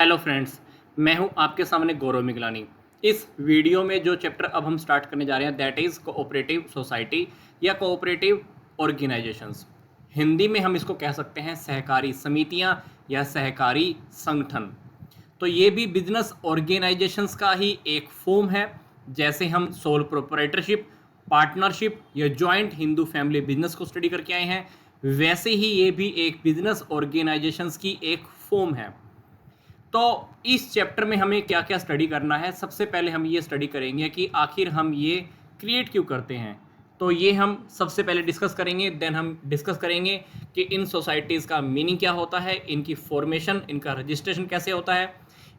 Hello friends, मैं हूं आपके सामने गौरव मिगलानी। इस वीडियो में जो चैप्टर अब हम स्टार्ट करने जा रहे हैं दैट इज़ कोऑपरेटिव सोसाइटी या कोऑपरेटिव ऑर्गेनाइजेशंस। हिंदी में हम इसको कह सकते हैं सहकारी समितियां या सहकारी संगठन। तो ये भी बिजनेस ऑर्गेनाइजेशंस का ही एक फॉर्म है। जैसे हम सोल प्रोप्राइटरशिप, पार्टनरशिप या जॉइंट हिंदू फैमिली बिजनेस को स्टडी करके आए हैं, वैसे ही ये भी एक बिजनेस ऑर्गेनाइजेशंस की एक फॉर्म है। तो इस चैप्टर में हमें क्या क्या स्टडी करना है। सबसे पहले हम ये स्टडी करेंगे कि आखिर हम ये क्रिएट क्यों करते हैं। तो ये हम सबसे पहले डिस्कस करेंगे। देन हम डिस्कस करेंगे कि इन सोसाइटीज़ का मीनिंग क्या होता है, इनकी फॉर्मेशन, इनका रजिस्ट्रेशन कैसे होता है,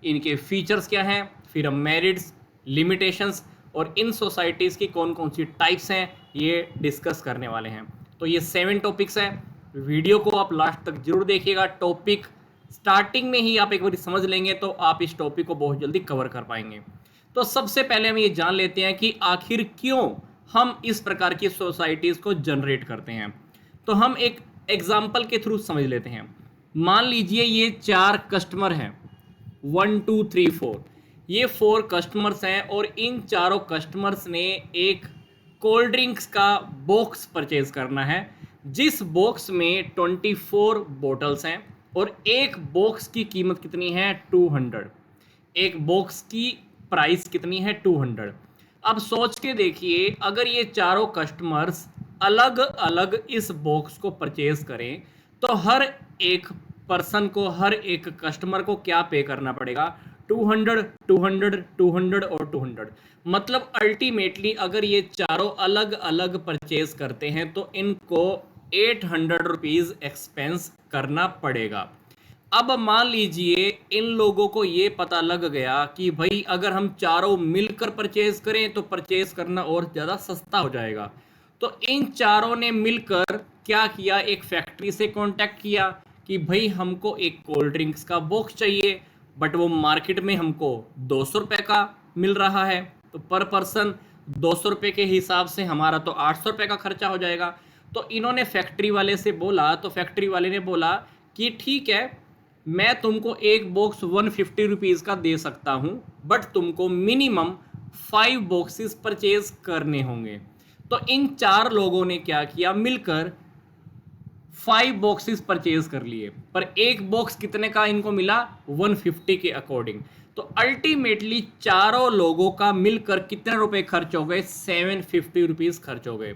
इनके फीचर्स क्या हैं, फिर हम मेरिट्स, लिमिटेशंस और इन सोसाइटीज़ की कौन कौन सी टाइप्स हैं ये डिस्कस करने वाले हैं। तो ये 7 टॉपिक्स हैं। वीडियो को आप लास्ट तक जरूर देखिएगा। टॉपिक स्टार्टिंग में ही आप एक बार समझ लेंगे तो आप इस टॉपिक को बहुत जल्दी कवर कर पाएंगे। तो सबसे पहले हम ये जान लेते हैं कि आखिर क्यों हम इस प्रकार की सोसाइटीज़ को जनरेट करते हैं। तो हम एक एग्जाम्पल के थ्रू समझ लेते हैं। मान लीजिए ये 4 कस्टमर हैं, 1 2 3 4। ये 4 कस्टमर्स हैं और इन चारों कस्टमर्स ने एक कोल्ड ड्रिंक्स का बॉक्स परचेज करना है, जिस बॉक्स में 24 बॉटल्स हैं और एक बॉक्स की कीमत कितनी है 200। एक बॉक्स की प्राइस कितनी है 200। अब सोच के देखिए, अगर ये चारों कस्टमर्स अलग अलग इस बॉक्स को परचेज करें तो हर एक पर्सन को, हर एक कस्टमर को क्या पे करना पड़ेगा, 200 200 200 और 200। मतलब अल्टीमेटली अगर ये चारों अलग अलग परचेज करते हैं तो इनको 800 रुपीज़ एक्सपेंस करना पड़ेगा। अब मान लीजिए इन लोगों को ये पता लग गया कि भाई अगर हम चारों मिलकर परचेज करें तो परचेज करना और ज़्यादा सस्ता हो जाएगा। तो इन चारों ने मिलकर क्या किया, एक फैक्ट्री से कांटेक्ट किया कि भाई हमको एक कोल्ड ड्रिंक्स का बॉक्स चाहिए, बट वो मार्केट में हमको 200 रुपये का मिल रहा है। तो पर पर्सन 200 रुपये के हिसाब से हमारा तो 800 रुपये का खर्चा हो जाएगा। तो इन्होंने फैक्ट्री वाले से बोला, तो फैक्ट्री वाले ने बोला कि ठीक है, मैं तुमको एक बॉक्स 150 रुपीज़ का दे सकता हूँ, बट तुमको मिनिमम 5 बॉक्सेस परचेज करने होंगे। तो इन 4 लोगों ने क्या किया, मिलकर 5 बॉक्सेस परचेज कर लिए, पर एक बॉक्स कितने का इनको मिला, 150 के अकॉर्डिंग। तो अल्टीमेटली चारों लोगों का मिलकर कितने रुपए खर्च हो गए, 750 रुपीज़ खर्च हो गए।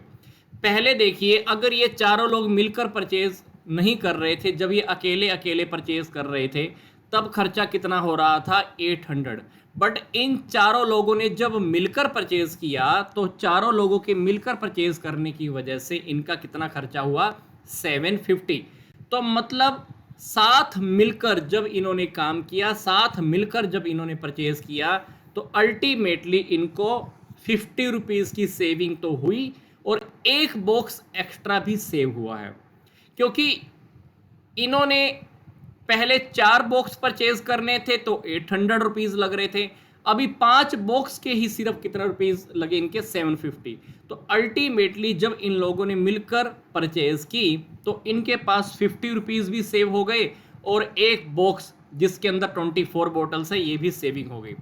पहले देखिए, अगर ये चारों लोग मिलकर परचेज नहीं कर रहे थे, जब ये अकेले अकेले परचेज कर रहे थे तब खर्चा कितना हो रहा था, 800। बट इन चारों लोगों ने जब मिलकर परचेज किया तो चारों लोगों के मिलकर परचेज करने की वजह से इनका कितना खर्चा हुआ, 750। तो मतलब साथ मिलकर जब इन्होंने काम किया, साथ मिलकर जब इन्होंने परचेज किया, तो अल्टीमेटली इनको 50 रुपीज़ की सेविंग तो हुई और एक बॉक्स एक्स्ट्रा भी सेव हुआ है, क्योंकि इन्होंने पहले 4 बॉक्स परचेज करने थे तो 800 रुपीज़ लग रहे थे, अभी 5 बॉक्स के ही सिर्फ कितना रुपीज़ लगे इनके, 750। तो अल्टीमेटली जब इन लोगों ने मिलकर परचेज की तो इनके पास 50 रुपीज़ भी सेव हो गए और एक बॉक्स जिसके अंदर 24 बॉटल्स है ये भी सेविंग हो गई।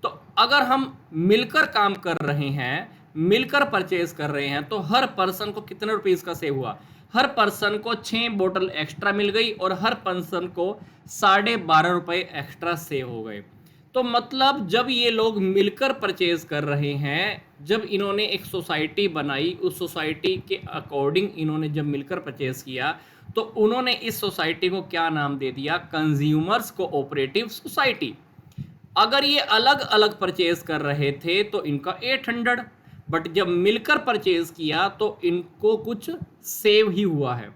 तो अगर हम मिलकर काम कर रहे हैं, मिलकर परचेज कर रहे हैं, तो हर पर्सन को कितने रुपीज़ का सेव हुआ, हर पर्सन को 6 बोतल एक्स्ट्रा मिल गई और हर पर्सन को 12.5 रुपये एक्स्ट्रा सेव हो गए। तो मतलब जब ये लोग मिलकर परचेज कर रहे हैं, जब इन्होंने एक सोसाइटी बनाई, उस सोसाइटी के अकॉर्डिंग इन्होंने जब मिलकर परचेज किया तो उन्होंने इस सोसाइटी को क्या नाम दे दिया, कंज्यूमर्स कोऑपरेटिव सोसाइटी। अगर ये अलग अलग परचेज कर रहे थे तो इनका 800, बट जब मिलकर परचेज किया तो इनको कुछ सेव ही हुआ है,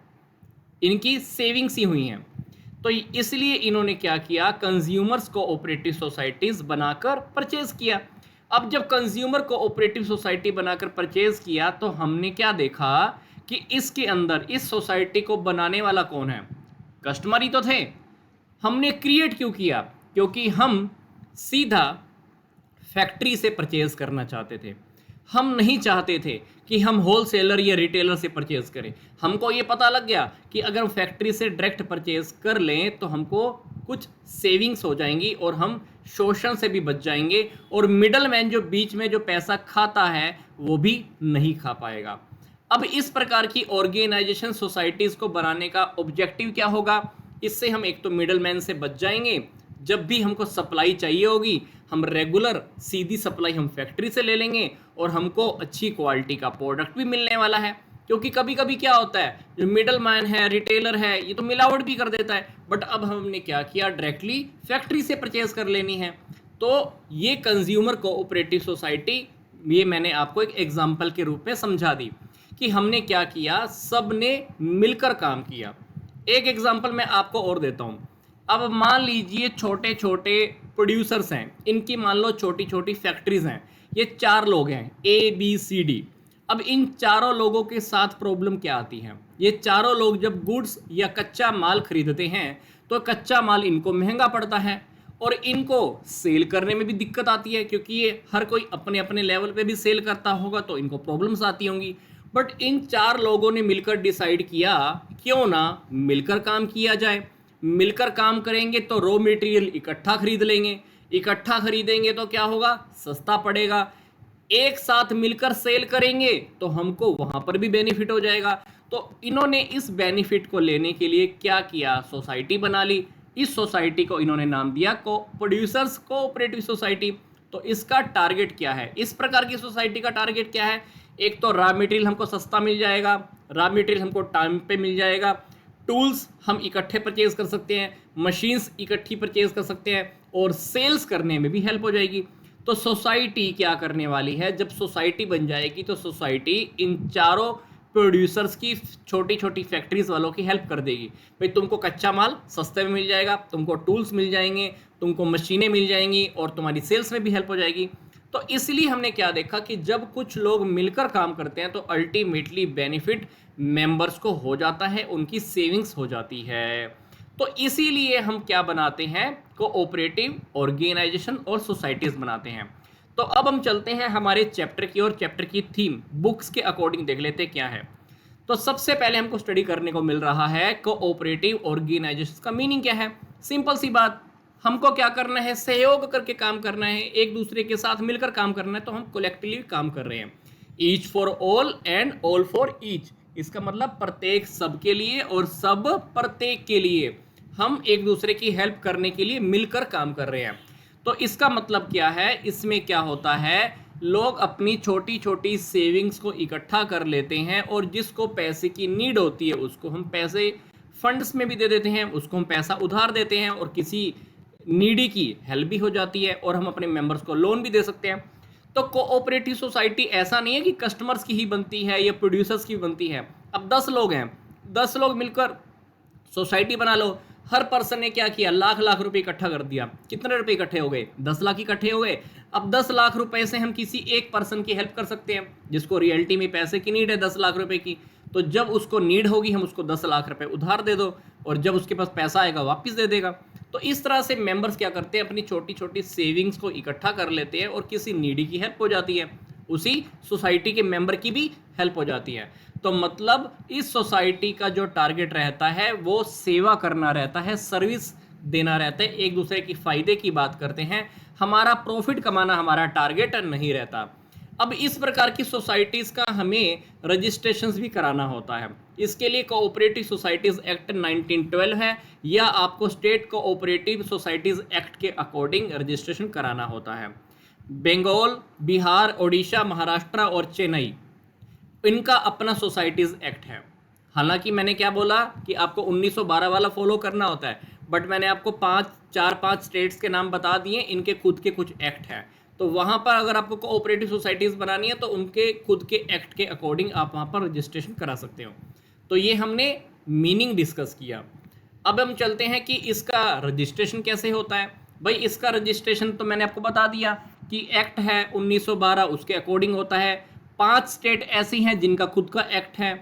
इनकी सेविंग्स ही हुई हैं। तो इसलिए इन्होंने क्या किया, कंज्यूमर्स कोऑपरेटिव सोसाइटीज़ बनाकर परचेज किया। अब जब कंज्यूमर कोऑपरेटिव सोसाइटी बनाकर परचेज किया तो हमने क्या देखा कि इसके अंदर इस सोसाइटी को बनाने वाला कौन है, कस्टमर ही तो थे। हमने क्रिएट क्यों किया, क्योंकि हम सीधा फैक्ट्री से परचेज करना चाहते थे। हम नहीं चाहते थे कि हम होलसेलर या रिटेलर से परचेज करें। हमको ये पता लग गया कि अगर हम फैक्ट्री से डायरेक्ट परचेज कर लें तो हमको कुछ सेविंग्स हो जाएंगी और हम शोषण से भी बच जाएंगे, और मिडल मैन जो बीच में जो पैसा खाता है वो भी नहीं खा पाएगा। अब इस प्रकार की ऑर्गेनाइजेशन सोसाइटीज़ को बनाने का ऑब्जेक्टिव क्या होगा? इससे हम एक तो मिडल मैन से बच जाएंगे, जब भी हमको सप्लाई चाहिए होगी हम रेगुलर सीधी सप्लाई हम फैक्ट्री से ले लेंगे और हमको अच्छी क्वालिटी का प्रोडक्ट भी मिलने वाला है। क्योंकि कभी कभी क्या होता है, जो मिडल मैन है, रिटेलर है, ये तो मिलावट भी कर देता है, बट अब हमने क्या किया, डायरेक्टली फैक्ट्री से परचेज कर लेनी है। तो ये कंज्यूमर कोऑपरेटिव सोसाइटी, ये मैंने आपको एक एग्जाम्पल के रूप में समझा दी कि हमने क्या किया, सब ने मिलकर काम किया। एक एग्जाम्पल मैं आपको और देता हूँ। अब मान लीजिए छोटे छोटे प्रोड्यूसर्स हैं, इनकी मान लो छोटी छोटी फैक्ट्रीज हैं, ये 4 लोग हैं, ABCD। अब इन चारों लोगों के साथ प्रॉब्लम क्या आती है, ये चारों लोग जब गुड्स या कच्चा माल खरीदते हैं तो कच्चा माल इनको महंगा पड़ता है और इनको सेल करने में भी दिक्कत आती है, क्योंकि ये हर कोई अपने अपने लेवल पे भी सेल करता होगा तो इनको प्रॉब्लम्स आती होंगी। बट इन 4 लोगों ने मिलकर डिसाइड किया क्यों ना मिलकर काम किया जाए। मिलकर काम करेंगे तो रॉ मटेरियल इकट्ठा खरीद लेंगे, इकट्ठा खरीदेंगे तो क्या होगा, सस्ता पड़ेगा। एक साथ मिलकर सेल करेंगे तो हमको वहां पर भी बेनिफिट हो जाएगा। तो इन्होंने इस बेनिफिट को लेने के लिए क्या किया, सोसाइटी बना ली। इस सोसाइटी को इन्होंने नाम दिया प्रोड्यूसर्स कोऑपरेटिव सोसाइटी। तो इसका टारगेट क्या है, इस प्रकार की सोसाइटी का टारगेट क्या है, एक तो रॉ मटेरियल हमको सस्ता मिल जाएगा, रॉ मटेरियल हमको टाइम पे मिल जाएगा, टूल्स हम इकट्ठे परचेज कर सकते हैं, मशीन्स इकट्ठी परचेज कर सकते हैं, और सेल्स करने में भी हेल्प हो जाएगी। तो सोसाइटी क्या करने वाली है, जब सोसाइटी बन जाएगी तो सोसाइटी इन चारों प्रोड्यूसर्स की छोटी छोटी फैक्ट्रीज वालों की हेल्प कर देगी। भाई तुमको कच्चा माल सस्ते में मिल जाएगा, तुमको टूल्स मिल जाएंगे, तुमको मशीनें मिल जाएंगी और तुम्हारी सेल्स में भी हेल्प हो जाएगी। तो इसलिए हमने क्या देखा कि जब कुछ लोग मिलकर काम करते हैं तो अल्टीमेटली बेनिफिट मेंबर्स को हो जाता है, उनकी सेविंग्स हो जाती है। तो इसीलिए हम क्या बनाते हैं, कोऑपरेटिव ऑर्गेनाइजेशन और सोसाइटीज बनाते हैं। तो अब हम चलते हैं हमारे चैप्टर की और चैप्टर की थीम बुक्स के अकॉर्डिंग देख लेते हैं क्या है। तो सबसे पहले हमको स्टडी करने को मिल रहा है कोऑपरेटिव ऑर्गेनाइजेशन का मीनिंग क्या है। सिंपल सी बात, हमको क्या करना है, सहयोग करके काम करना है, एक दूसरे के साथ मिलकर काम करना है। तो हम कलेक्टिवली काम कर रहे हैं, each for all and all for each. इसका मतलब प्रत्येक सबके लिए और सब प्रत्येक के लिए, हम एक दूसरे की हेल्प करने के लिए मिलकर काम कर रहे हैं। तो इसका मतलब क्या है, इसमें क्या होता है, लोग अपनी छोटी छोटी सेविंग्स को इकट्ठा कर लेते हैं और जिसको पैसे की नीड होती है उसको हम पैसे फंड्स में भी दे देते हैं, उसको हम पैसा उधार देते हैं और किसी नीडी की हेल्प भी हो जाती है और हम अपने मेंबर्स को लोन भी दे सकते हैं। तो कोऑपरेटिव सोसाइटी ऐसा नहीं है कि कस्टमर्स की ही बनती है या प्रोड्यूसर्स की बनती है। अब 10 लोग हैं, 10 लोग मिलकर सोसाइटी बना लो, हर पर्सन ने क्या किया, लाख लाख रुपए इकट्ठा कर दिया। कितने रुपए इकट्ठे हो गए, 10 लाख इकट्ठे हो गए। अब 10 लाख रुपए से हम किसी एक पर्सन की हेल्प कर सकते हैं जिसको रियलिटी में पैसे की नीड है 10 लाख रुपए की। तो जब उसको नीड होगी हम उसको 10 लाख रुपए उधार दे दो और जब उसके पास पैसा आएगा वापस दे देगा। तो इस तरह से मेंबर्स क्या करते हैं, अपनी छोटी छोटी सेविंग्स को इकट्ठा कर लेते हैं और किसी नीडी की हेल्प हो जाती है, उसी सोसाइटी के मेंबर की भी हेल्प हो जाती है। तो मतलब इस सोसाइटी का जो टारगेट रहता है वो सेवा करना रहता है, सर्विस देना रहता है, एक दूसरे की फ़ायदे की बात करते हैं, हमारा प्रॉफिट कमाना हमारा टारगेट नहीं रहता। अब इस प्रकार की सोसाइटीज़ का हमें रजिस्ट्रेशंस भी कराना होता है। इसके लिए कोऑपरेटिव सोसाइटीज़ एक्ट 1912 है या आपको स्टेट कोऑपरेटिव सोसाइटीज़ एक्ट के अकॉर्डिंग रजिस्ट्रेशन कराना होता है। बंगाल, बिहार, ओडिशा, महाराष्ट्र और चेन्नई, इनका अपना सोसाइटीज़ एक्ट है। हालांकि मैंने क्या बोला कि आपको 1912 वाला फॉलो करना होता है, बट मैंने आपको 4-5 स्टेट्स के नाम बता दिए, इनके खुद के कुछ एक्ट हैं। तो वहाँ पर अगर आपको कोऑपरेटिव सोसाइटीज़ बनानी है तो उनके खुद के एक्ट के अकॉर्डिंग आप वहाँ पर रजिस्ट्रेशन करा सकते हो। तो ये हमने मीनिंग डिस्कस किया। अब हम चलते हैं कि इसका रजिस्ट्रेशन कैसे होता है। भाई इसका रजिस्ट्रेशन तो मैंने आपको बता दिया कि एक्ट है 1912, उसके अकॉर्डिंग होता है। 5 स्टेट ऐसी हैं जिनका खुद का एक्ट है।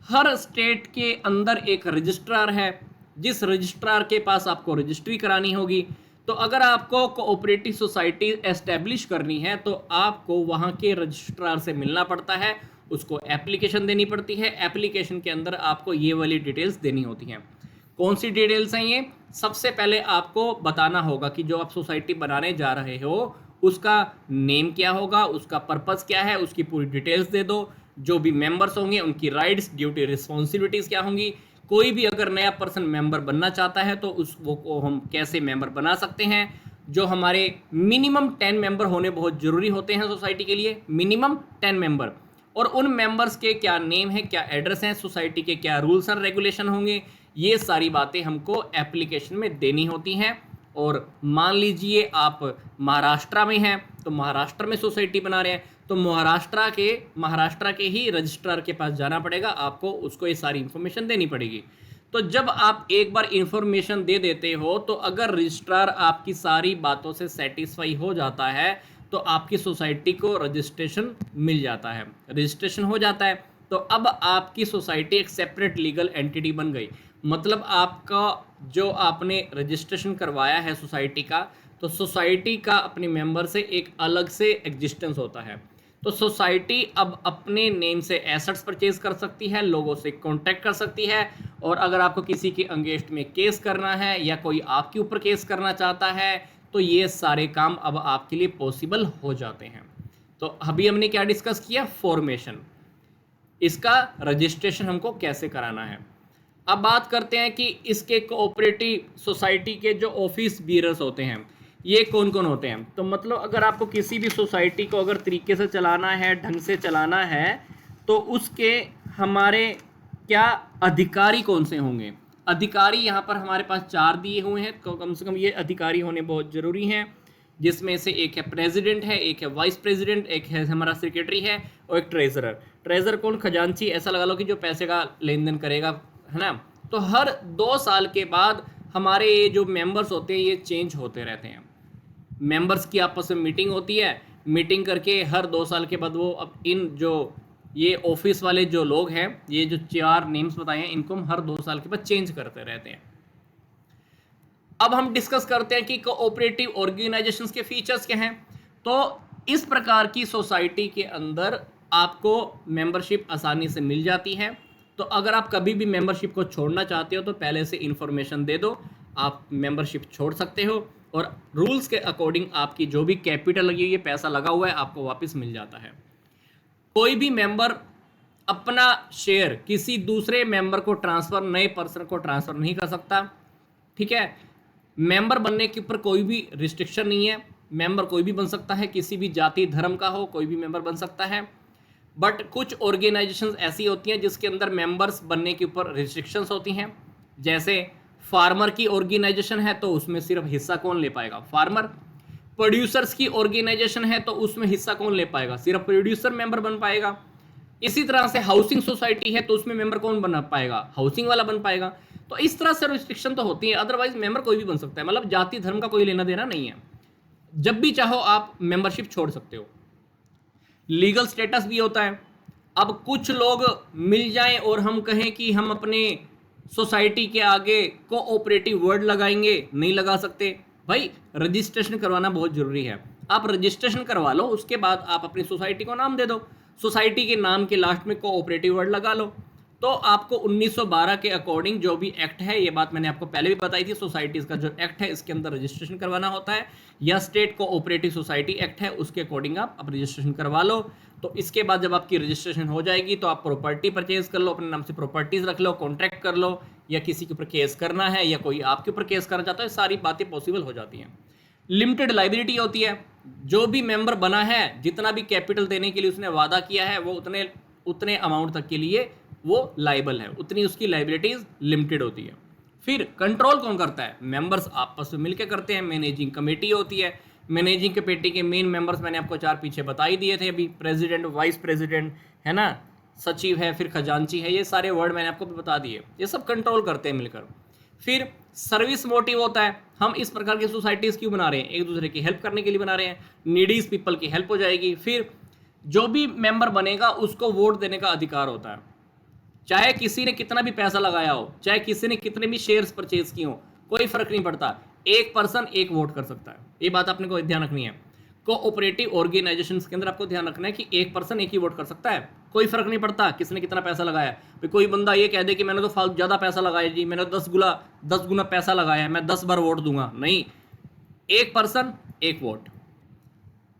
हर स्टेट के अंदर एक रजिस्ट्रार है, जिस रजिस्ट्रार के पास आपको रजिस्ट्री करानी होगी। तो अगर आपको कोऑपरेटिव सोसाइटी एस्टेब्लिश करनी है तो आपको वहाँ के रजिस्ट्रार से मिलना पड़ता है, उसको एप्लीकेशन देनी पड़ती है। एप्लीकेशन के अंदर आपको ये वाली डिटेल्स देनी होती हैं। कौन सी डिटेल्स हैं ये? सबसे पहले आपको बताना होगा कि जो आप सोसाइटी बनाने जा रहे हो उसका नेम क्या होगा, उसका पर्पस क्या है, उसकी पूरी डिटेल्स दे दो। जो भी मेंबर्स होंगे उनकी राइट्स, ड्यूटी, रिस्पॉन्सिबिलिटीज़ क्या होंगी। कोई भी अगर नया पर्सन मेंबर बनना चाहता है तो उस वो को हम कैसे मेंबर बना सकते हैं। जो हमारे मिनिमम 10 मेंबर होने बहुत ज़रूरी होते हैं सोसाइटी के लिए, मिनिमम 10 मेंबर। और उन मेंबर्स के क्या नेम है, क्या एड्रेस हैं, सोसाइटी के क्या रूल्स एंड रेगुलेशन होंगे, ये सारी बातें हमको एप्लीकेशन में देनी होती हैं। और मान लीजिए आप महाराष्ट्र में हैं, तो महाराष्ट्र में सोसाइटी बना रहे हैं, तो महाराष्ट्र के ही रजिस्ट्रार के पास जाना पड़ेगा, आपको उसको ये सारी इन्फॉर्मेशन देनी पड़ेगी। तो जब आप एक बार इन्फॉर्मेशन दे देते हो तो अगर रजिस्ट्रार आपकी सारी बातों से सेटिस्फाई हो जाता है तो आपकी सोसाइटी को रजिस्ट्रेशन मिल जाता है, रजिस्ट्रेशन हो जाता है। तो अब आपकी सोसाइटी एक सेपरेट लीगल एंटिटी बन गई। मतलब आपका जो आपने रजिस्ट्रेशन करवाया है सोसाइटी का, तो सोसाइटी का अपने मेंबर से एक अलग से एग्जिस्टेंस होता है। तो सोसाइटी अब अपने नेम से एसेट्स परचेज कर सकती है, लोगों से कांटेक्ट कर सकती है। और अगर आपको किसी के अगेंस्ट में केस करना है या कोई आपके ऊपर केस करना चाहता है तो ये सारे काम अब आपके लिए पॉसिबल हो जाते हैं। तो अभी हमने क्या डिस्कस किया? फॉर्मेशन, इसका रजिस्ट्रेशन हमको कैसे कराना है। अब बात करते हैं कि इसके कोऑपरेटिव सोसाइटी के जो ऑफिस बीयरर्स होते हैं ये कौन कौन होते हैं। तो मतलब अगर आपको किसी भी सोसाइटी को अगर तरीके से चलाना है, ढंग से चलाना है, तो उसके हमारे क्या अधिकारी कौन से होंगे। अधिकारी यहाँ पर हमारे पास 4 दिए हुए हैं, तो कम से कम ये अधिकारी होने बहुत ज़रूरी हैं, जिसमें से एक है प्रेसिडेंट है, एक है वाइस प्रेसिडेंट, एक है हमारा सेक्रेटरी है, और एक ट्रेजरर। ट्रेजर कौन? खजांची, ऐसा लगा लो कि जो पैसे का लेन देन करेगा, है ना। तो हर 2 साल के बाद हमारे ये जो मेंबर्स होते हैं ये चेंज होते रहते हैं। मेंबर्स की आपस में मीटिंग होती है, मीटिंग करके हर 2 साल के बाद वो अब इन जो ये ऑफिस वाले जो लोग हैं, ये जो 4 नेम्स बताए हैं, इनको हम हर 2 साल के बाद चेंज करते रहते हैं। अब हम डिस्कस करते हैं कि कोऑपरेटिव ऑर्गेनाइजेशंस के फीचर्स क्या हैं। तो इस प्रकार की सोसाइटी के अंदर आपको मेंबरशिप आसानी से मिल जाती है। तो अगर आप कभी भी मेंबरशिप को छोड़ना चाहते हो तो पहले से इन्फॉर्मेशन दे दो, आप मेंबरशिप छोड़ सकते हो। और रूल्स के अकॉर्डिंग आपकी जो भी कैपिटल लगी हुई है, पैसा लगा हुआ है, आपको वापस मिल जाता है। कोई भी मेंबर अपना शेयर किसी दूसरे मेंबर को ट्रांसफ़र, नए पर्सन को ट्रांसफ़र नहीं कर सकता, ठीक है। मेंबर बनने के ऊपर कोई भी रिस्ट्रिक्शन नहीं है, मेंबर कोई भी बन सकता है, किसी भी जाति धर्म का हो, कोई भी मेंबर बन सकता है। बट कुछ ऑर्गेनाइजेशंस ऐसी होती हैं जिसके अंदर मेंबर्स बनने के ऊपर रिस्ट्रिक्शंस होती हैं। जैसे फार्मर की ऑर्गेनाइजेशन है तो उसमें सिर्फ हिस्सा कौन ले पाएगा? फार्मर। प्रोड्यूसर्स की ऑर्गेनाइजेशन है तो उसमें हिस्सा कौन ले पाएगा? सिर्फ प्रोड्यूसर मेंबर बन पाएगा। इसी तरह से हाउसिंग सोसाइटी है तो उसमें मेंबर कौन बन पाएगा? हाउसिंग वाला बन पाएगा। तो इस तरह से रिस्ट्रिक्शन तो होती है, अदरवाइज मेंबर कोई भी बन सकता है। मतलब जाति धर्म का कोई लेना देना नहीं है, जब भी चाहो आप मेंबरशिप छोड़ सकते हो। लीगल स्टेटस भी होता है। अब कुछ लोग मिल जाएं और हम कहें कि हम अपने सोसाइटी के आगे कोऑपरेटिव वर्ड लगाएंगे, नहीं लगा सकते भाई। रजिस्ट्रेशन करवाना बहुत ज़रूरी है। आप रजिस्ट्रेशन करवा लो, उसके बाद आप अपनी सोसाइटी को नाम दे दो, सोसाइटी के नाम के लास्ट में कोऑपरेटिव वर्ड लगा लो। तो आपको 1912 के अकॉर्डिंग जो भी एक्ट है, ये बात मैंने आपको पहले भी बताई थी, सोसाइटीज़ का जो एक्ट है इसके अंदर रजिस्ट्रेशन करवाना होता है, या स्टेट कोऑपरेटिव सोसाइटी एक्ट है उसके अकॉर्डिंग आप रजिस्ट्रेशन करवा लो। तो इसके बाद जब आपकी रजिस्ट्रेशन हो जाएगी तो आप प्रॉपर्टी परचेज कर लो, अपने नाम से प्रॉपर्टीज़ रख लो, कॉन्ट्रैक्ट कर लो, या किसी के ऊपर केस करना है या कोई आपके ऊपर केस करना चाहता है, सारी बातें पॉसिबल हो जाती हैं। लिमिटेड लाइबिलिटी होती है। जो भी मेंबर बना है, जितना भी कैपिटल देने के लिए उसने वादा किया है, वो उतने अमाउंट तक के लिए वो लाइबल है, उतनी उसकी लाइबिलिटीज लिमिटेड होती है। फिर कंट्रोल कौन करता है? मेंबर्स आपस में मिलकर करते हैं। मैनेजिंग कमेटी होती है। मैनेजिंग कमेटी के मेन मेंबर्स मैंने आपको 4 पीछे बता ही दिए थे अभी, प्रेसिडेंट, वाइस प्रेसिडेंट, है ना, सचिव है, फिर खजांची है, ये सारे वर्ड मैंने आपको भी बता दिए। ये सब कंट्रोल करते हैं मिलकर। फिर सर्विस मोटिव होता है। हम इस प्रकार की सोसाइटीज़ क्यों बना रहे हैं? एक दूसरे की हेल्प करने के लिए बना रहे हैं, नीडीज पीपल की हेल्प हो जाएगी। फिर जो भी मेंबर बनेगा उसको वोट देने का अधिकार होता है, चाहे किसी ने कितना भी पैसा लगाया हो, चाहे किसी ने कितने भी शेयर्स परचेज किए हो, कोई फर्क नहीं पड़ता, एक पर्सन एक वोट कर सकता है। ये बात आपने को ध्यान रखनी है। कोऑपरेटिव ऑर्गेनाइजेशंस के अंदर आपको ध्यान रखना है कि एक पर्सन एक ही वोट कर सकता है, कोई फर्क नहीं पड़ता किसने कितना पैसा लगाया। भाई कोई बंदा ये कह दे कि मैंने तो फालतू ज़्यादा पैसा लगाया जी, मैंने 10 गुना पैसा लगाया, मैं 10 बार वोट दूंगा, नहीं, एक पर्सन एक वोट।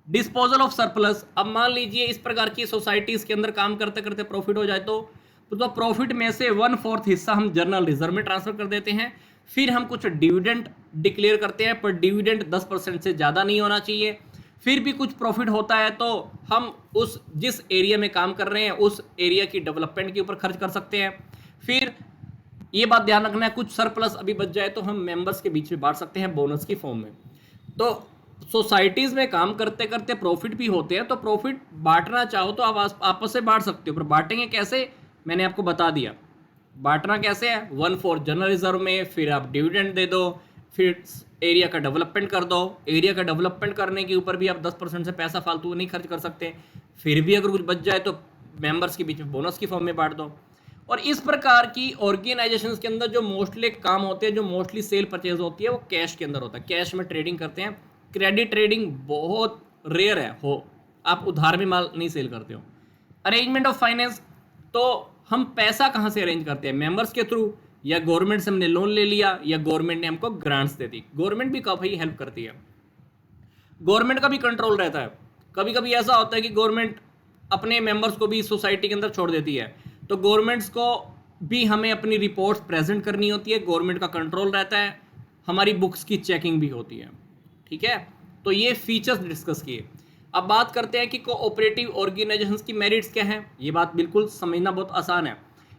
डिस्पोजल ऑफ सरप्लस, अब मान लीजिए इस प्रकार की सोसाइटीज के अंदर काम करते करते प्रॉफिट हो जाए तो प्रॉफिट में से 1/4 हिस्सा हम जर्नल रिजर्व में ट्रांसफर कर देते हैं। फिर हम कुछ डिविडेंड डिक्लेयर करते हैं, पर डिविडेंड 10% से ज़्यादा नहीं होना चाहिए। फिर भी कुछ प्रॉफिट होता है तो हम उस जिस एरिया में काम कर रहे हैं उस एरिया की डेवलपमेंट के ऊपर खर्च कर सकते हैं। फिर ये बात ध्यान रखना है, कुछ सरप्लस अभी बच जाए तो हम मेंबर्स के बीच में बांट सकते हैं बोनस की फॉर्म में। तो सोसाइटीज़ में काम करते करते प्रॉफिट भी होते हैं, तो प्रॉफिट बांटना चाहो तो आप आपस से बांट सकते हो, पर बांटेंगे कैसे मैंने आपको बता दिया। बांटना कैसे है, 1/4 जनरल रिजर्व में, फिर आप डिविडेंड दे दो, फिर एरिया का डेवलपमेंट कर दो। एरिया का डेवलपमेंट करने के ऊपर भी आप 10% से पैसा फालतू नहीं खर्च कर सकते। फिर भी अगर कुछ बच जाए तो मेंबर्स के बीच में बोनस की फॉर्म में बांट दो। और इस प्रकार की ऑर्गेनाइजेशंस के अंदर जो मोस्टली काम होते हैं, जो मोस्टली सेल परचेज होती है, वो कैश के अंदर होता है, कैश में ट्रेडिंग करते हैं। क्रेडिट ट्रेडिंग बहुत रेयर है हो, आप उधार में माल नहीं सेल करते हो। अरेंजमेंट ऑफ फाइनेंस, तो हम पैसा कहाँ से अरेंज करते हैं, मेंबर्स के थ्रू, या गवर्नमेंट से हमने लोन ले लिया, या गवर्नमेंट ने हमको ग्रांट्स दे दी। गवर्नमेंट भी काफ़ी हेल्प करती है, गवर्नमेंट का भी कंट्रोल रहता है। कभी कभी ऐसा होता है कि गवर्नमेंट अपने मेंबर्स को भी सोसाइटी के अंदर छोड़ देती है, तो गवर्नमेंट्स को भी हमें अपनी रिपोर्ट्स प्रेजेंट करनी होती है, गवर्नमेंट का कंट्रोल रहता है, हमारी बुक्स की चेकिंग भी होती है, ठीक है। तो ये फीचर्स डिस्कस किए। अब बात करते हैं कि कोऑपरेटिव ऑर्गेनाइजेशंस की मेरिट्स क्या हैं। ये बात बिल्कुल समझना बहुत आसान है।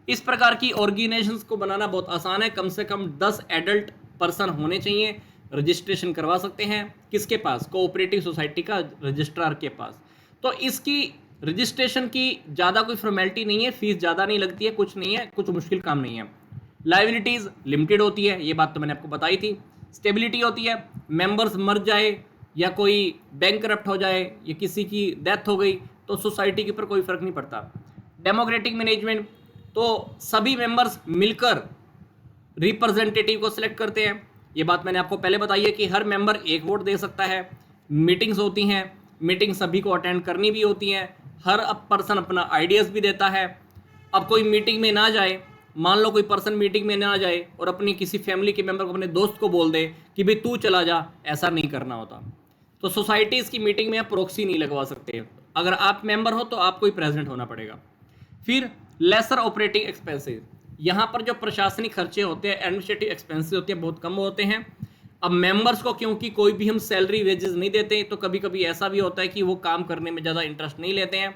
इस प्रकार की ऑर्गेनाइजेशंस को बनाना बहुत आसान है। कम से कम 10 एडल्ट पर्सन होने चाहिए, रजिस्ट्रेशन करवा सकते हैं किसके पास, कोऑपरेटिव सोसाइटी का रजिस्ट्रार के पास। तो इसकी रजिस्ट्रेशन की ज़्यादा कोई फॉर्मेलिटी नहीं है, फीस ज़्यादा नहीं लगती है, कुछ नहीं है, कुछ मुश्किल काम नहीं है। लाइबिलिटीज़ लिमिटेड होती है, ये बात तो मैंने आपको बताई थी। स्टेबिलिटी होती है, मेंबर्स मर जाए या कोई बैंक करप्ट हो जाए या किसी की डेथ हो गई तो सोसाइटी के ऊपर कोई फर्क नहीं पड़ता। डेमोक्रेटिक मैनेजमेंट, तो सभी मेंबर्स मिलकर रिप्रेजेंटेटिव को सिलेक्ट करते हैं। ये बात मैंने आपको पहले बताई है कि हर मेंबर एक वोट दे सकता है। मीटिंग्स होती हैं, मीटिंग सभी को अटेंड करनी भी होती हैं, हर पर्सन अपना आइडियाज़ भी देता है। अब कोई मीटिंग में ना जाए, मान लो कोई पर्सन मीटिंग में ना जाए और अपनी किसी फैमिली के मेंबर को, अपने दोस्त को बोल दे कि भाई तू चला जा, ऐसा नहीं करना होता। तो सोसाइटीज़ की मीटिंग में आप प्रॉक्सी नहीं लगवा सकते, अगर आप मेंबर हो तो आपको ही प्रेजेंट होना पड़ेगा। फिर लेसर ऑपरेटिंग एक्सपेंसेस, यहाँ पर जो प्रशासनिक खर्चे होते हैं, एडमिनिस्ट्रेटिव एक्सपेंसेस होते हैं, बहुत कम होते हैं। अब मेंबर्स को क्योंकि कोई भी हम सैलरी वेजेस नहीं देते, तो कभी कभी ऐसा भी होता है कि वो काम करने में ज़्यादा इंटरेस्ट नहीं लेते हैं।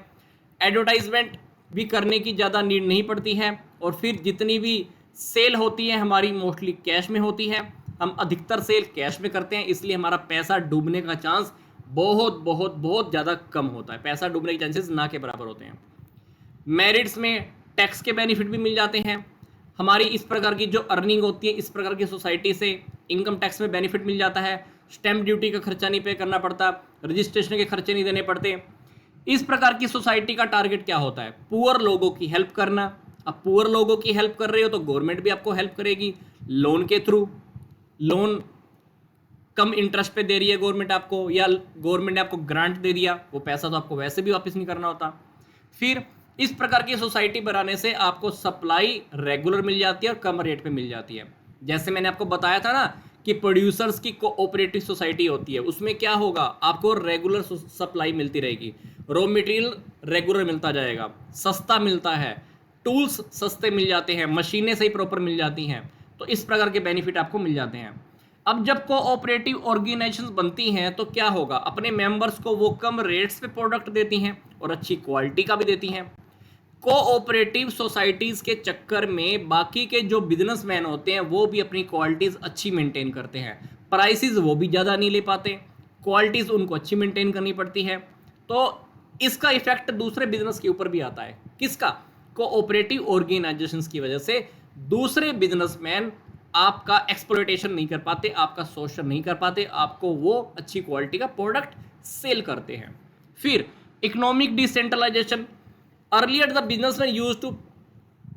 एडवर्टाइजमेंट भी करने की ज़्यादा नीड नहीं पड़ती है। और फिर जितनी भी सेल होती है हमारी मोस्टली कैश में होती है, हम अधिकतर सेल कैश में करते हैं, इसलिए हमारा पैसा डूबने का चांस बहुत बहुत बहुत ज़्यादा कम होता है, पैसा डूबने के चांसेस ना के बराबर होते हैं। मेरिट्स में टैक्स के बेनिफिट भी मिल जाते हैं। हमारी इस प्रकार की जो अर्निंग होती है, इस प्रकार की सोसाइटी से इनकम टैक्स में बेनिफिट मिल जाता है, स्टैम्प ड्यूटी का खर्चा नहीं पे करना पड़ता, रजिस्ट्रेशन के खर्चे नहीं देने पड़ते। इस प्रकार की सोसाइटी का टारगेट क्या होता है, पुअर लोगों की हेल्प करना। अब पुअर लोगों की हेल्प कर रहे हो तो गवर्नमेंट भी आपको हेल्प करेगी लोन के थ्रू। लोन कम इंटरेस्ट पे दे रही है गवर्नमेंट आपको, या गवर्नमेंट ने आपको ग्रांट दे दिया, वो पैसा तो आपको वैसे भी वापस नहीं करना होता। फिर इस प्रकार की सोसाइटी बनाने से आपको सप्लाई रेगुलर मिल जाती है और कम रेट पे मिल जाती है। जैसे मैंने आपको बताया था ना कि प्रोड्यूसर्स की कोऑपरेटिव सोसाइटी होती है, उसमें क्या होगा, आपको रेगुलर सप्लाई मिलती रहेगी, रॉ मटेरियल रेगुलर मिलता जाएगा, सस्ता मिलता है, टूल्स सस्ते मिल जाते हैं, मशीनें सही प्रॉपर मिल जाती हैं। तो इस प्रकार के बेनिफिट आपको मिल जाते हैं। अब जब कोऑपरेटिव ऑर्गेनाइजेशंस बनती हैं तो क्या होगा, अपने मेंबर्स को वो कम रेट्स पे प्रोडक्ट देती हैं और अच्छी क्वालिटी का भी देती हैं। कोऑपरेटिव सोसाइटीज़ के चक्कर में बाकी के जो बिजनेसमैन होते हैं वो भी अपनी क्वालिटीज़ अच्छी मेंटेन करते हैं, प्राइसेस वो भी ज़्यादा नहीं ले पाते, क्वालिटीज़ उनको अच्छी मेंटेन करनी पड़ती है। तो इसका इफेक्ट दूसरे बिजनेस के ऊपर भी आता है, किसका, कोऑपरेटिव ऑर्गेनाइजेशंस की वजह से दूसरे बिजनेसमैन आपका एक्सप्लॉयटेशन नहीं कर पाते, आपका शोषण नहीं कर पाते, आपको वो अच्छी क्वालिटी का प्रोडक्ट सेल करते हैं। फिर economic decentralisation, earlier the businessman used to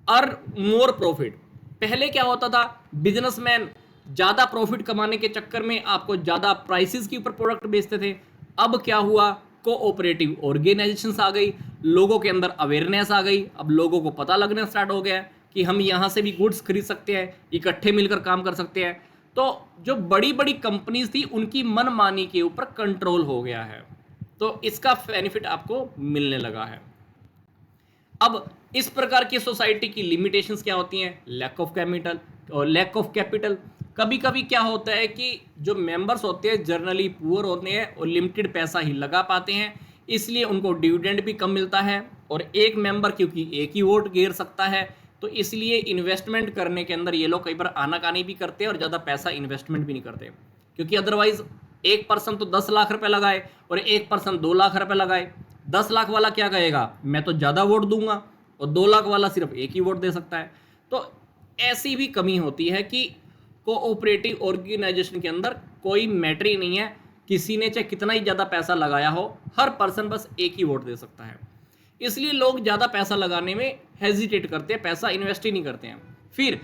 earn more profit. पहले क्या होता था, बिजनेसमैन ज़्यादा प्रॉफिट कमाने के चक्कर में आपको ज़्यादा प्राइसेस के ऊपर प्रोडक्ट बेचते थे। अब क्या हुआ, कोऑपरेटिव ऑर्गेनाइजेशंस आ गई, लोगों के अंदर अवेयरनेस आ गई, अब लोगों को पता लगना स्टार्ट हो गया है कि हम यहाँ से भी गुड्स खरीद सकते हैं, इकट्ठे मिलकर काम कर सकते हैं। तो जो बड़ी बड़ी कंपनीज थी उनकी मनमानी के ऊपर कंट्रोल हो गया है, तो इसका बेनिफिट आपको मिलने लगा है। अब इस प्रकार की सोसाइटी की लिमिटेशंस क्या होती हैं? लैक ऑफ कैपिटल और लैक ऑफ कैपिटल। कभी कभी क्या होता है कि जो मेंबर्स होते हैं जनरली पुअर होते हैं और लिमिटेड पैसा ही लगा पाते हैं, इसलिए उनको डिविडेंड भी कम मिलता है, और एक मेंबर क्योंकि एक ही वोट गिर सकता है, तो इसलिए इन्वेस्टमेंट करने के अंदर ये लोग कई बार आनाकानी भी करते हैं और ज़्यादा पैसा इन्वेस्टमेंट भी नहीं करते, क्योंकि अदरवाइज एक पर्सन तो 10 लाख रुपए लगाए और एक पर्सन 2 लाख रुपए लगाए, 10 लाख वाला क्या कहेगा, मैं तो ज़्यादा वोट दूंगा, और 2 लाख वाला सिर्फ एक ही वोट दे सकता है। तो ऐसी भी कमी होती है कि कोऑपरेटिव ऑर्गेनाइजेशन के अंदर कोई मैटर ही नहीं है, किसी ने चाहे कितना ही ज़्यादा पैसा लगाया हो, हर पर्सन बस एक ही वोट दे सकता है, इसलिए लोग ज़्यादा पैसा लगाने में हेजिटेट करते हैं, पैसा इन्वेस्ट ही नहीं करते हैं। फिर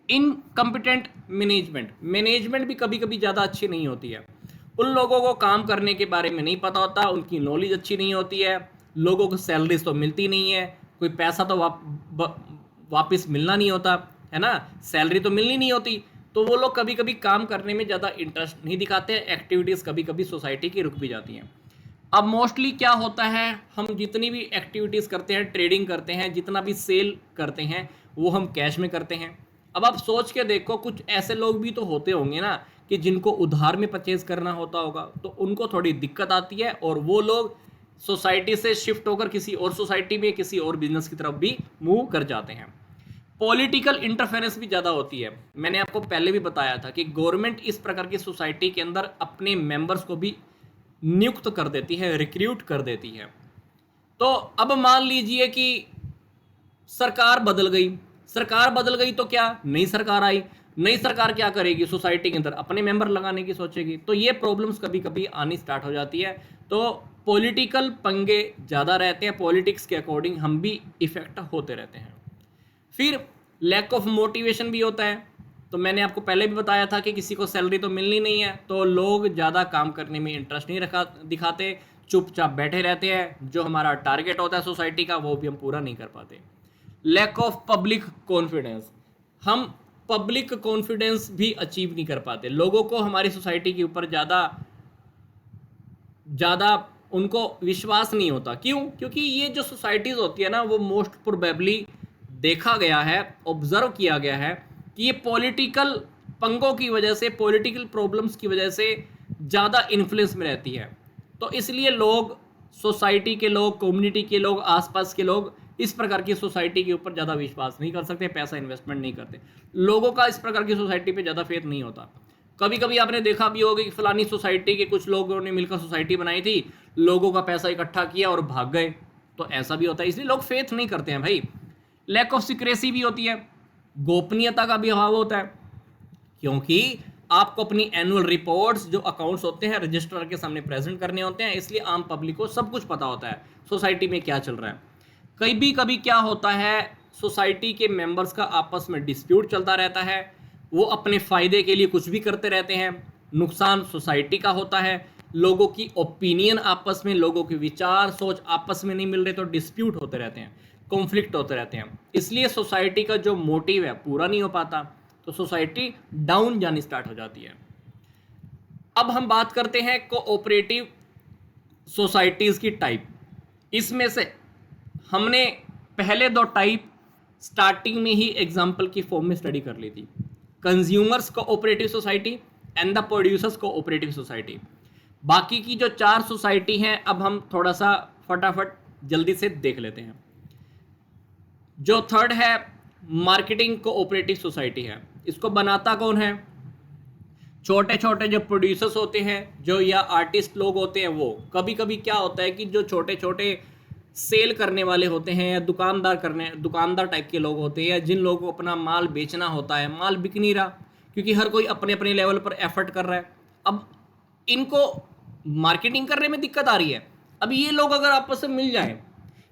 इनकम्पिटेंट मैनेजमेंट भी कभी कभी ज़्यादा अच्छी नहीं होती है, उन लोगों को काम करने के बारे में नहीं पता होता, उनकी नॉलेज अच्छी नहीं होती है, लोगों को सैलरीज तो मिलती नहीं है, कोई पैसा तो वापस मिलना नहीं होता है ना, सैलरी तो मिलनी नहीं होती, तो वो लोग कभी कभी काम करने में ज़्यादा इंटरेस्ट नहीं दिखाते, एक्टिविटीज़ कभी कभी सोसाइटी की रुक भी जाती हैं। अब मोस्टली क्या होता है, हम जितनी भी एक्टिविटीज़ करते हैं, ट्रेडिंग करते हैं, जितना भी सेल करते हैं, वो हम कैश में करते हैं। अब आप सोच के देखो, कुछ ऐसे लोग भी तो होते होंगे ना कि जिनको उधार में परचेज करना होता होगा, तो उनको थोड़ी दिक्कत आती है और वो लोग सोसाइटी से शिफ्ट होकर किसी और सोसाइटी में किसी और बिजनेस की तरफ भी मूव कर जाते हैं। पॉलिटिकल इंटरफेरेंस भी ज़्यादा होती है, मैंने आपको पहले भी बताया था कि गवर्नमेंट इस प्रकार की सोसाइटी के अंदर अपने मेंबर्स को भी नियुक्त कर देती है, रिक्रूट कर देती है। तो अब मान लीजिए कि सरकार बदल गई तो क्या, नई सरकार आई, नई सरकार क्या करेगी, सोसाइटी के अंदर अपने मेंबर लगाने की सोचेगी, तो ये प्रॉब्लम्स कभी कभी आनी स्टार्ट हो जाती है। तो पॉलिटिकल पंगे ज़्यादा रहते हैं, पॉलिटिक्स के अकॉर्डिंग हम भी इफेक्ट होते रहते हैं। फिर लैक ऑफ मोटिवेशन भी होता है, तो मैंने आपको पहले भी बताया था कि किसी को सैलरी तो मिलनी नहीं है, तो लोग ज़्यादा काम करने में इंटरेस्ट नहीं दिखाते, चुपचाप बैठे रहते हैं, जो हमारा टारगेट होता है सोसाइटी का वो भी हम पूरा नहीं कर पाते। लैक ऑफ पब्लिक कॉन्फिडेंस, हम पब्लिक कॉन्फिडेंस भी अचीव नहीं कर पाते, लोगों को हमारी सोसाइटी के ऊपर ज़्यादा उनको विश्वास नहीं होता। क्यों? क्योंकि ये जो सोसाइटीज़ होती है ना, वो मोस्ट प्रोबेबली देखा गया है, ऑब्जर्व किया गया है कि ये पॉलिटिकल पंगों की वजह से, पॉलिटिकल प्रॉब्लम्स की वजह से ज़्यादा इन्फ्लुएंस में रहती है, तो इसलिए लोग, सोसाइटी के लोग, कम्युनिटी के लोग, आसपास के लोग इस प्रकार की सोसाइटी के ऊपर ज़्यादा विश्वास नहीं कर सकते, पैसा इन्वेस्टमेंट नहीं करते, लोगों का इस प्रकार की सोसाइटी पे ज़्यादा फेथ नहीं होता। कभी कभी आपने देखा भी होगा कि फलानी सोसाइटी के कुछ लोगों ने मिलकर सोसाइटी बनाई थी, लोगों का पैसा इकट्ठा किया और भाग गए, तो ऐसा भी होता है, इसलिए लोग फेथ नहीं करते हैं भाई। लैक ऑफ सिक्रेसी भी होती है, गोपनीयता का भी अभाव होता है, क्योंकि आपको अपनी एनुअल रिपोर्ट्स जो अकाउंट्स होते हैं रजिस्ट्रार के सामने प्रेजेंट करने होते हैं, इसलिए आम पब्लिक को सब कुछ पता होता है सोसाइटी में क्या चल रहा है। कभी क्या होता है, सोसाइटी के मेंबर्स का आपस में डिस्प्यूट चलता रहता है, वो अपने फ़ायदे के लिए कुछ भी करते रहते हैं, नुकसान सोसाइटी का होता है, लोगों की ओपिनियन आपस में, लोगों के विचार सोच आपस में नहीं मिल रहे, तो डिस्प्यूट होते रहते हैं, कॉन्फ्लिक्ट होते रहते हैं, इसलिए सोसाइटी का जो मोटिव है पूरा नहीं हो पाता, तो सोसाइटी डाउन जानी स्टार्ट हो जाती है। अब हम बात करते हैं कोऑपरेटिव सोसाइटीज़ की टाइप। इसमें से हमने पहले 2 टाइप स्टार्टिंग में ही एग्जाम्पल की फॉर्म में स्टडी कर ली थी, consumers cooperative society and the producers cooperative society. बाकी की जो 4 सोसाइटी हैं, अब हम थोड़ा सा फटाफट जल्दी से देख लेते हैं। जो थर्ड है मार्केटिंग कोऑपरेटिव सोसाइटी है, इसको बनाता कौन है, छोटे छोटे जो प्रोड्यूसर्स होते हैं, जो या आर्टिस्ट लोग होते हैं, वो कभी क्या होता है कि जो छोटे छोटे सेल करने वाले होते हैं या दुकानदार टाइप के लोग होते हैं, या जिन लोगों को अपना माल बेचना होता है, माल बिक नहीं रहा क्योंकि हर कोई अपने अपने लेवल पर एफर्ट कर रहा है, अब इनको मार्केटिंग करने में दिक्कत आ रही है। अब ये लोग अगर आपस में मिल जाएं,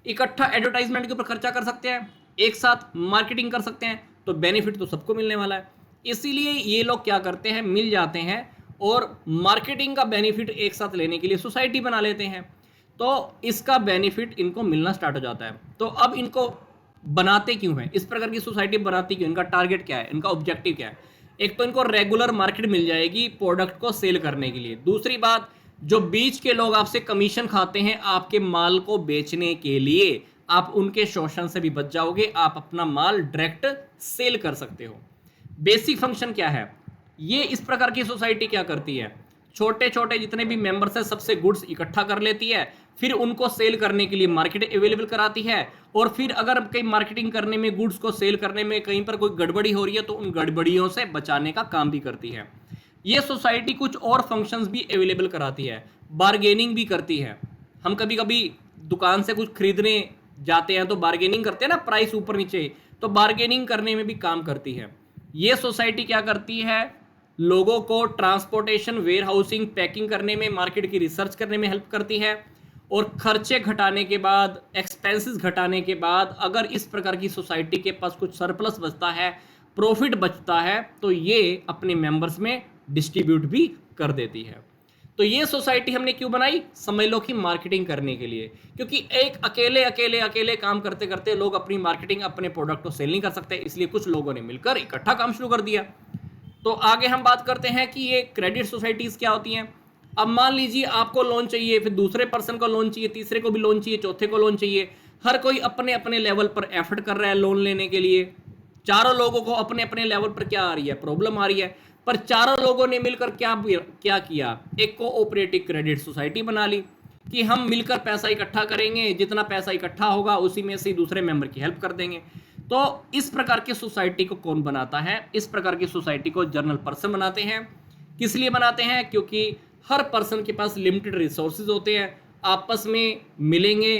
इकट्ठा एडवर्टाइजमेंट के ऊपर खर्चा कर सकते हैं, एक साथ मार्केटिंग कर सकते हैं, तो बेनिफिट तो सबको मिलने वाला है। इसीलिए ये लोग क्या करते हैं, मिल जाते हैं और मार्केटिंग का बेनिफिट एक साथ लेने के लिए सोसाइटी बना लेते हैं। तो इसका बेनिफिट इनको मिलना स्टार्ट हो जाता है। तो अब इनको बनाते क्यों हैं, इस प्रकार की सोसाइटी बनाती क्यों, इनका टारगेट क्या है, इनका ऑब्जेक्टिव क्या है? एक तो इनको रेगुलर मार्केट मिल जाएगी प्रोडक्ट को सेल करने के लिए। दूसरी बात, जो बीच के लोग आपसे कमीशन खाते हैं आपके माल को बेचने के लिए, आप उनके शोषण से भी बच जाओगे, आप अपना माल डायरेक्ट सेल कर सकते हो। बेसिक फंक्शन क्या है, ये इस प्रकार की सोसाइटी क्या करती है, छोटे छोटे जितने भी मेंबर्स हैं सबसे गुड्स इकट्ठा कर लेती है, फिर उनको सेल करने के लिए मार्केट अवेलेबल कराती है, और फिर अगर कहीं मार्केटिंग करने में, गुड्स को सेल करने में कहीं पर कोई गड़बड़ी हो रही है तो उन गड़बड़ियों से बचाने का काम भी करती है। ये सोसाइटी कुछ और फंक्शंस भी अवेलेबल कराती है, बार्गेनिंग भी करती है। हम कभी कभी दुकान से कुछ खरीदने जाते हैं तो बार्गेनिंग करते हैं ना, प्राइस ऊपर नीचे, तो बार्गेनिंग करने में भी काम करती है। ये सोसाइटी क्या करती है, लोगों को ट्रांसपोर्टेशन, वेयर हाउसिंग, पैकिंग करने में, मार्केट की रिसर्च करने में हेल्प करती है, और खर्चे घटाने के बाद, एक्सपेंसेस घटाने के बाद अगर इस प्रकार की सोसाइटी के पास कुछ सरप्लस बचता है, प्रॉफिट बचता है, तो ये अपने मेंबर्स में डिस्ट्रीब्यूट भी कर देती है। तो ये सोसाइटी हमने क्यों बनाई, समझ लो कि मार्केटिंग करने के लिए, क्योंकि एक अकेले काम करते करते लोग अपनी मार्केटिंग, अपने प्रोडक्ट को सेल नहीं कर सकते, इसलिए कुछ लोगों ने मिलकर इकट्ठा काम शुरू कर दिया। तो आगे हम बात करते हैं कि ये क्रेडिट सोसाइटीज़ क्या होती हैं। अब मान लीजिए आपको लोन चाहिए, फिर दूसरे पर्सन को लोन चाहिए, तीसरे को भी लोन चाहिए, चौथे को लोन चाहिए, हर कोई अपने अपने लेवल पर एफर्ट कर रहा है लोन लेने के लिए। चारों लोगों को अपने अपने लेवल पर क्या आ रही है, प्रॉब्लम आ रही है, पर चारों लोगों ने मिलकर क्या किया, एक कोऑपरेटिव क्रेडिट सोसाइटी बना ली कि हम मिलकर पैसा इकट्ठा करेंगे, जितना पैसा इकट्ठा होगा उसी में से दूसरे मेंबर की हेल्प कर देंगे। तो इस प्रकार की सोसाइटी को कौन बनाता है, इस प्रकार की सोसाइटी को जनरल पर्सन बनाते हैं। किस लिए बनाते हैं, क्योंकि हर पर्सन के पास लिमिटेड रिसोर्सेज होते हैं, आपस में मिलेंगे,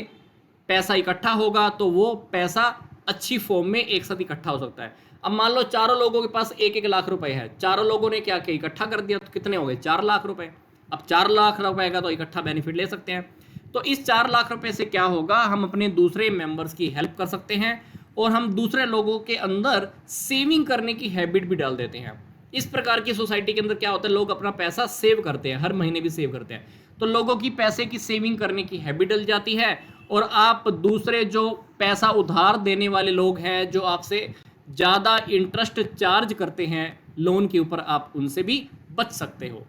पैसा इकट्ठा होगा तो वो पैसा अच्छी फॉर्म में एक साथ इकट्ठा हो सकता है। अब मान लो चारों लोगों के पास 1-1 लाख रुपए है, चारों लोगों ने क्या किया, इकट्ठा कर दिया, तो कितने हो गए, 4 लाख रुपए। अब 4 लाख रुपए का तो इकट्ठा बेनिफिट ले सकते हैं। तो इस 4 लाख रुपए से क्या होगा, हम अपने दूसरे मेंबर्स की हेल्प कर सकते हैं, और हम दूसरे लोगों के अंदर सेविंग करने की हैबिट भी डाल देते हैं। इस प्रकार की सोसाइटी के अंदर क्या होता है, लोग अपना पैसा सेव करते हैं, हर महीने भी सेव करते हैं, तो लोगों की पैसे की सेविंग करने की हैबिट डल जाती है, और आप दूसरे जो पैसा उधार देने वाले लोग हैं, जो आपसे ज़्यादा इंटरेस्ट चार्ज करते हैं लोन के ऊपर, आप उनसे भी बच सकते हो।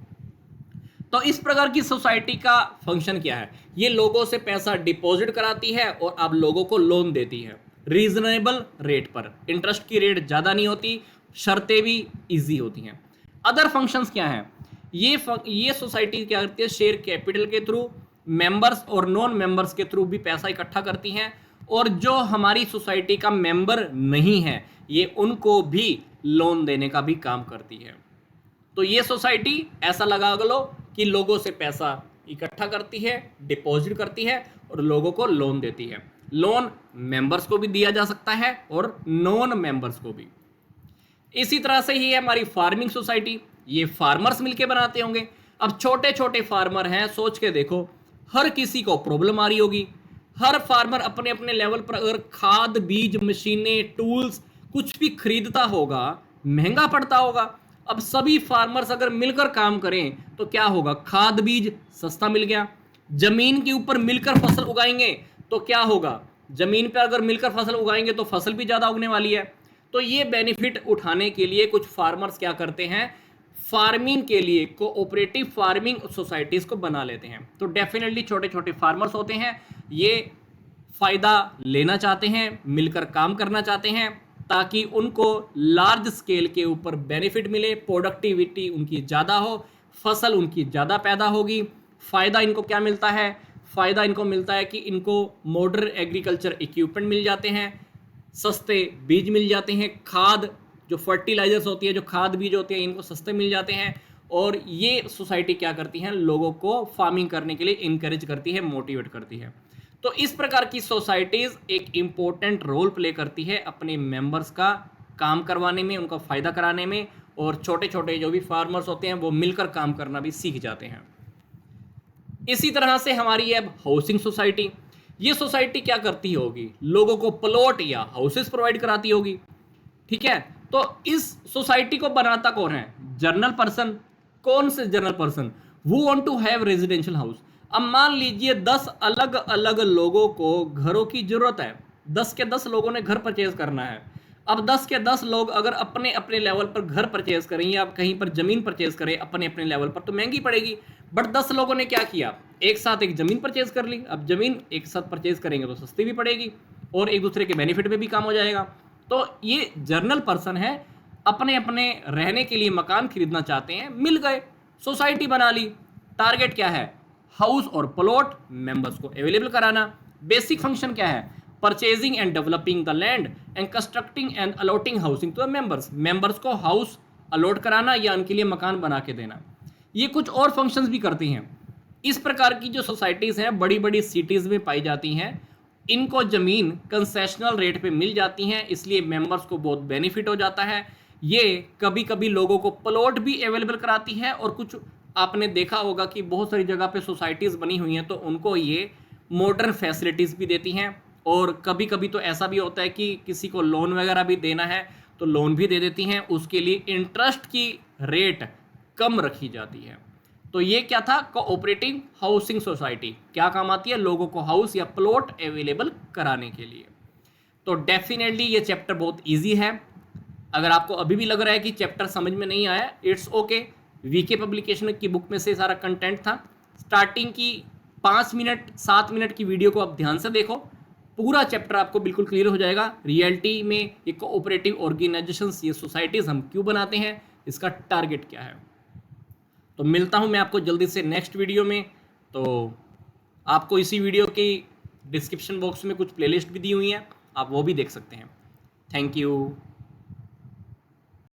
तो इस प्रकार की सोसाइटी का फंक्शन क्या है, ये लोगों से पैसा डिपॉजिट कराती है और आप लोगों को लोन देती है रीजनेबल रेट पर, इंटरेस्ट की रेट ज़्यादा नहीं होती, शर्तें भी इजी होती हैं। अदर फंक्शंस क्या हैं, ये सोसाइटी क्या करती है, शेयर कैपिटल के थ्रू, मेंबर्स और नॉन मेंबर्स के थ्रू भी पैसा इकट्ठा करती हैं, और जो हमारी सोसाइटी का मेंबर नहीं है ये उनको भी लोन देने का भी काम करती है। तो ये सोसाइटी ऐसा लगा लो कि लोगों से पैसा इकट्ठा करती है, डिपॉजिट करती है और लोगों को लोन देती है। लोन मेंबर्स को भी दिया जा सकता है और नॉन मेंबर्स को भी। इसी तरह से ही है हमारी फार्मिंग सोसाइटी, ये फार्मर्स मिलके बनाते होंगे। अब छोटे छोटे फार्मर हैं, सोच के देखो, हर किसी को प्रॉब्लम आ रही होगी, हर फार्मर अपने अपने लेवल पर अगर खाद, बीज, मशीनें, टूल्स कुछ भी खरीदता होगा, महंगा पड़ता होगा। अब सभी फार्मर्स अगर मिलकर काम करें तो क्या होगा, खाद बीज सस्ता मिल गया, जमीन के ऊपर मिलकर फसल उगाएंगे तो क्या होगा, जमीन पर अगर मिलकर फसल उगाएंगे तो फसल भी ज़्यादा उगने वाली है। तो ये बेनिफिट उठाने के लिए कुछ फार्मर्स क्या करते हैं, फार्मिंग के लिए कोऑपरेटिव फार्मिंग सोसाइटीज़ को बना लेते हैं। तो डेफिनेटली छोटे छोटे फार्मर्स होते हैं, ये फ़ायदा लेना चाहते हैं, मिलकर काम करना चाहते हैं, ताकि उनको लार्ज स्केल के ऊपर बेनिफिट मिले, प्रोडक्टिविटी उनकी ज़्यादा हो, फसल उनकी ज़्यादा पैदा होगी। फ़ायदा इनको क्या मिलता है, फ़ायदा इनको मिलता है कि इनको मॉडर्न एग्रीकल्चर इक्विपमेंट मिल जाते हैं, सस्ते बीज मिल जाते हैं, खाद जो फर्टिलाइजर्स होती है, जो खाद बीज होते हैं, इनको सस्ते मिल जाते हैं। और ये सोसाइटी क्या करती है, लोगों को फार्मिंग करने के लिए इनकरेज करती है, मोटिवेट करती है। तो इस प्रकार की सोसाइटीज़ एक इम्पोर्टेंट रोल प्ले करती है अपने मेंबर्स का काम करवाने में, उनका फ़ायदा कराने में, और छोटे छोटे जो भी फार्मर्स होते हैं वो मिलकर काम करना भी सीख जाते हैं। इसी तरह से हमारी है हाउसिंग सोसाइटी। ये सोसाइटी क्या करती होगी, लोगों को प्लॉट या हाउसेस प्रोवाइड कराती होगी, ठीक है। तो इस सोसाइटी को बनाता कौन है, जनरल पर्सन। कौन से जनरल पर्सन, वो want to have residential house. अब मान लीजिए 10 अलग अलग लोगों को घरों की जरूरत है, 10 के 10 लोगों ने घर परचेज करना है। अब 10 के 10 लोग अगर अपने अपने लेवल पर घर परचेज करें या कहीं पर जमीन परचेज करें अपने अपने लेवल पर, तो महंगी पड़ेगी। बट 10 लोगों ने क्या किया, एक साथ एक जमीन परचेज कर ली। अब जमीन एक साथ परचेज करेंगे तो सस्ती भी पड़ेगी और एक दूसरे के बेनिफिट में भी काम हो जाएगा। तो ये जर्नल पर्सन है, अपने अपने रहने के लिए मकान खरीदना चाहते हैं, मिल गए, सोसाइटी बना ली। टारगेट क्या है, हाउस और प्लॉट मेंबर्स को अवेलेबल कराना। बेसिक फंक्शन क्या है, purchasing and developing the land and constructing and allotting housing to the members, members को हाउस अलॉट कराना या उनके लिए मकान बना के देना। ये कुछ और फंक्शंस भी करती हैं। इस प्रकार की जो सोसाइटीज़ हैं बड़ी बड़ी सिटीज़ में पाई जाती हैं, इनको ज़मीन कंसेशनल रेट पे मिल जाती हैं, इसलिए मेंबर्स को बहुत बेनिफिट हो जाता है। ये कभी कभी लोगों को प्लॉट भी अवेलेबल कराती है और कुछ आपने देखा होगा कि बहुत सारी जगह पे सोसाइटीज़ बनी हुई हैं तो उनको ये मॉडर्न फैसिलिटीज़ भी देती हैं। और कभी कभी तो ऐसा भी होता है कि किसी को लोन वगैरह भी देना है तो लोन भी दे देती हैं, उसके लिए इंटरेस्ट की रेट कम रखी जाती है। तो ये क्या था, कोऑपरेटिव हाउसिंग सोसाइटी क्या काम आती है, लोगों को हाउस या प्लॉट अवेलेबल कराने के लिए। तो डेफिनेटली ये चैप्टर बहुत इजी है। अगर आपको अभी भी लग रहा है कि चैप्टर समझ में नहीं आया, इट्स ओके। वीके पब्लिकेशन की बुक में से सारा कंटेंट था। स्टार्टिंग की 5 मिनट 7 मिनट की वीडियो को आप ध्यान से देखो, पूरा चैप्टर आपको बिल्कुल क्लियर हो जाएगा। रियलिटी में ये कोऑपरेटिव ऑर्गेनाइजेशंस, ये सोसाइटीज़ हम क्यों बनाते हैं, इसका टारगेट क्या है। तो मिलता हूँ मैं आपको जल्दी से नेक्स्ट वीडियो में। तो आपको इसी वीडियो की डिस्क्रिप्शन बॉक्स में कुछ प्लेलिस्ट भी दी हुई हैं, आप वो भी देख सकते हैं। Thank you.